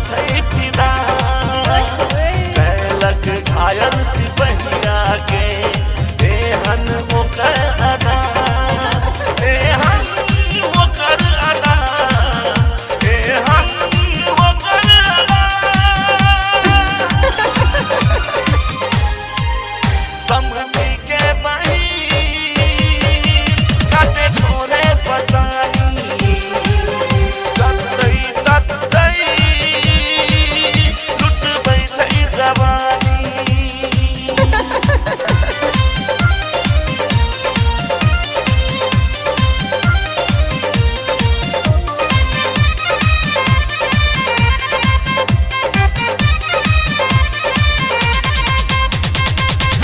छै फिदा कैलक घायल सिपहिया के एहन ओकर अदा एहन ओकर अदा एहन ओकर अदा समझी के बही काटे ठोरे पचानी ततई लुटबै छै जवानी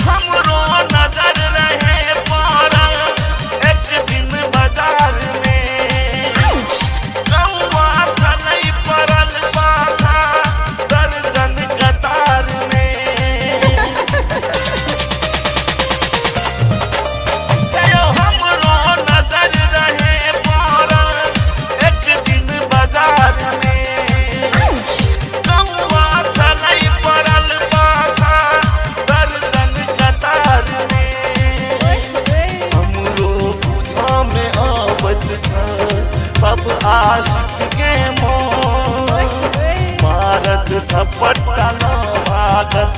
हमरो नजर रहे पड़ल एक दिन बाजार में कौआ चलै पड़ल पाछा दर्जन कतार में हमरो नजर रहे पड़ल एक दिन बाजार में कौआ चलै पड़ल पाछा दर्जन कतार में हमरो बुझा में आवत छ सब आशिक के मोह मारत झपट्टा न भागत